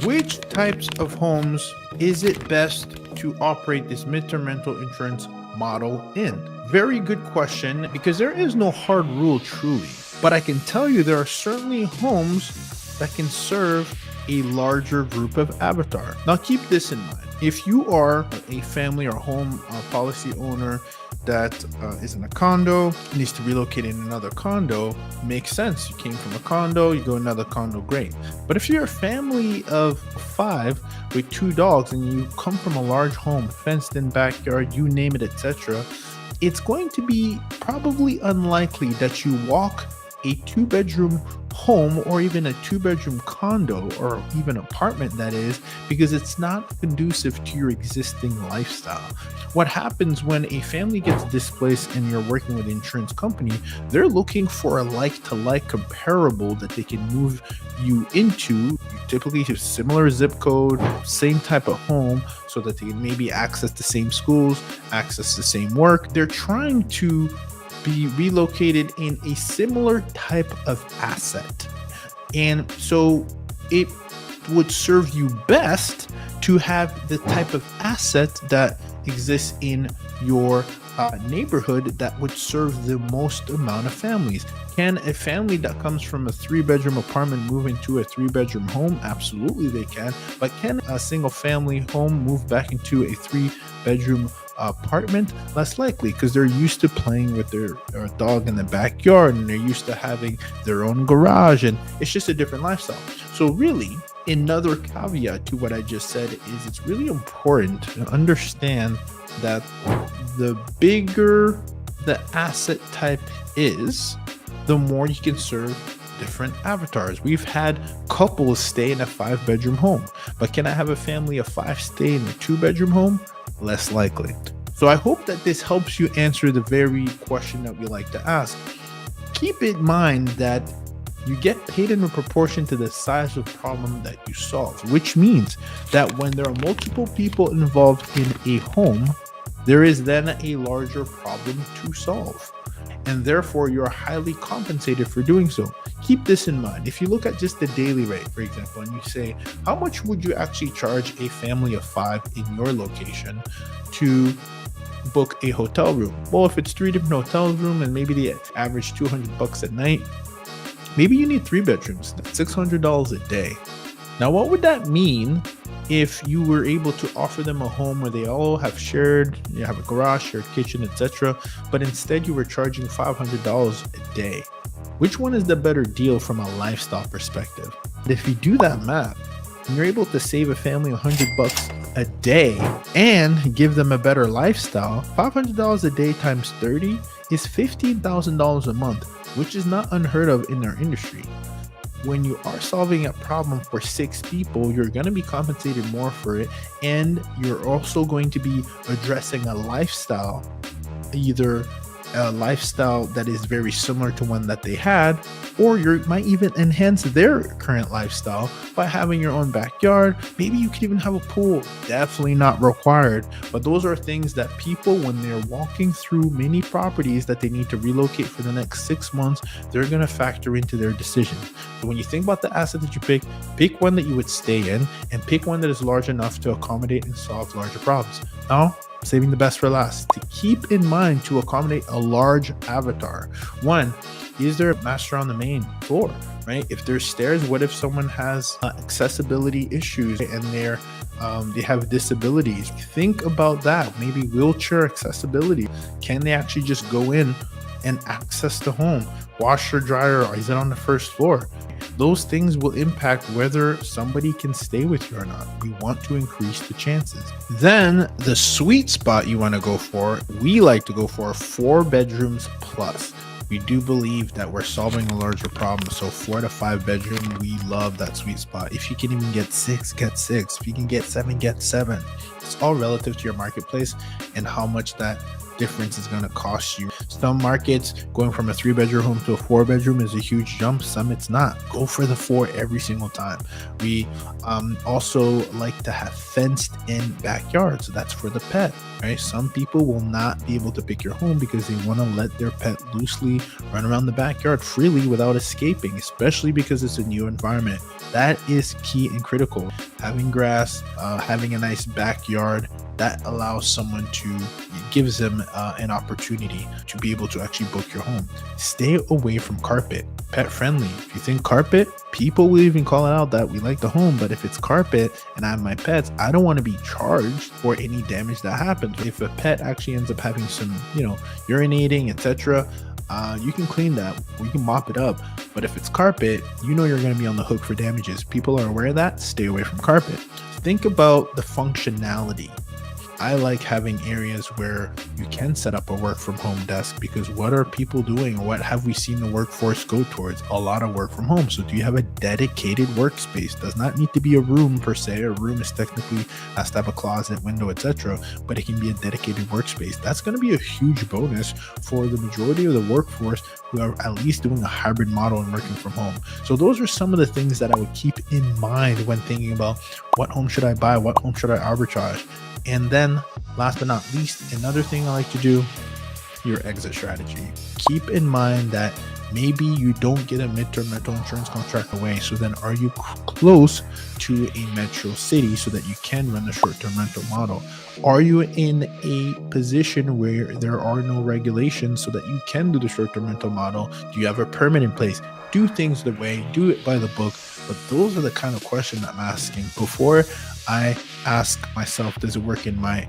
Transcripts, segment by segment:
Which types of homes is it best to operate this midterm rental insurance model in? Very good question, because there is no hard rule truly. But I can tell you there are certainly homes that can serve a larger group of avatar. Now keep this in mind. If you are a family or home policy owner that is in a condo, needs to relocate in another condo, makes sense. You came from a condo, you go another condo, great. But if you're a family of 5 with 2 dogs and you come from a large home, fenced in backyard, you name it, etc., it's going to be probably unlikely that you walk a 2-bedroom home or even a 2-bedroom condo or even apartment, that is, because it's not conducive to your existing lifestyle. What happens when a family gets displaced and you're working with an insurance company, they're looking for a like-to-like comparable that they can move you into. You typically have similar zip code, same type of home, so that they can maybe access the same schools, access the same work. They're trying to be relocated in a similar type of asset. And so it would serve you best to have the type of asset that exists in your neighborhood that would serve the most amount of families. Can a family that comes from a 3-bedroom apartment move into a 3-bedroom home? Absolutely they can. But can a single family home move back into a 3-bedroom apartment? Less likely, because they're used to playing with their dog in the backyard, and they're used to having their own garage, and it's just a different lifestyle. So really, another caveat to what I just said is it's really important to understand that the bigger the asset type is, the more you can serve different avatars. We've had couples stay in a 5-bedroom home, but can I have a family of 5 stay in a 2-bedroom home? Less likely. So I hope that this helps you answer the very question that we like to ask. Keep in mind that you get paid in a proportion to the size of problem that you solve, which means that when there are multiple people involved in a home, there is then a larger problem to solve, and therefore you're highly compensated for doing so. Keep this in mind. If you look at just the daily rate, for example, and you say, how much would you actually charge a family of 5 in your location to book a hotel room? Well, if it's 3 different hotel rooms and maybe they average $200 a night, maybe you need 3 bedrooms. That's $600 a day. Now, what would that mean if you were able to offer them a home where they all have you have a garage, shared kitchen, etc., but instead you were charging $500 a day? Which one is the better deal from a lifestyle perspective? If you do that math, and you're able to save a family $100 a day and give them a better lifestyle, $500 a day times 30 is $15,000 a month, which is not unheard of in our industry. When you are solving a problem for 6 people, you're going to be compensated more for it, and you're also going to be addressing a lifestyle, either a lifestyle that is very similar to one that they had, or you might even enhance their current lifestyle by having your own backyard. Maybe you could even have a pool. Definitely not required, but those are things that people, when they're walking through many properties that they need to relocate for the next 6 months, they're going to factor into their decision. So when you think about the asset that you pick one that you would stay in, and pick one that is large enough to accommodate and solve larger problems. Now, saving the best for last, to keep in mind to accommodate a large avatar. One, is there a master on the main floor, right? If there's stairs, what if someone has accessibility issues and they have disabilities? Think about that. Maybe wheelchair accessibility. Can they actually just go in and access the home? Washer, dryer, or is it on the first floor? Those things will impact whether somebody can stay with you or not. We want to increase the chances. Then the sweet spot you want to go for, we like to go for 4 bedrooms plus. We do believe that we're solving a larger problem. So 4 to 5 bedroom, we love that sweet spot. If you can even get 6, get 6. If you can get 7, get 7. It's all relative to your marketplace and how much that difference is going to cost you. Some markets, going from a 3-bedroom home to a 4-bedroom is a huge jump. Some it's not. Go for the 4 every single time. We also like to have fenced in backyards. That's for the pet, right? Some people will not be able to pick your home because they want to let their pet loosely run around the backyard freely without escaping, especially because it's a new environment. That is key and critical. Having grass, having a nice backyard, that allows someone to, it gives them an opportunity to be able to actually book your home. Stay away from carpet. Pet friendly. If you think carpet, people will even call it out that we like the home, but if it's carpet and I have my pets, I don't want to be charged for any damage that happens. If a pet actually ends up having some, urinating, etc., you can clean that, or you can mop it up. But if it's carpet, you're going to be on the hook for damages. People are aware of that. Stay away from carpet. Think about the functionality. I like having areas where you can set up a work from home desk, because what are people doing? What have we seen the workforce go towards? A lot of work from home. So do you have a dedicated workspace? Does not need to be a room per se. A room is technically has to have a closet, window, etc., but it can be a dedicated workspace. That's going to be a huge bonus for the majority of the workforce who are at least doing a hybrid model and working from home. So those are some of the things that I would keep in mind when thinking about what home should I buy, what home should I arbitrage. And then last but not least, another thing I like to do, your exit strategy. Keep in mind that maybe you don't get a midterm rental insurance contract away. So then are you close to a metro city so that you can run the short-term rental model? Are you in a position where there are no regulations so that you can do the short-term rental model? Do you have a permit in place? Do things the way, do it by the book. But those are the kind of questions I'm asking before I ask myself, does it work in my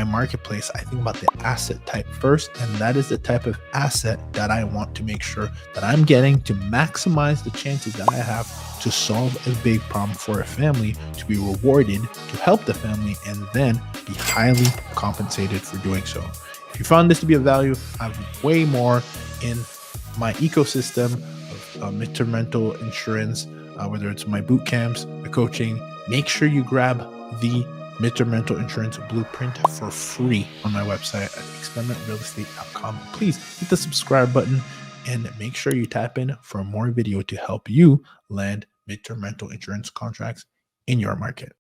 marketplace? I think about the asset type first, and that is the type of asset that I want to make sure that I'm getting to maximize the chances that I have to solve a big problem for a family, to be rewarded, to help the family, and then be highly compensated for doing so. If you found this to be of value, I have way more in my ecosystem of midterm rental insurance, whether it's my boot camps, the coaching. Make sure you grab the midterm rental insurance blueprint for free on my website at experimentrealestate.com. Please hit the subscribe button and make sure you tap in for more video to help you land midterm rental insurance contracts in your market.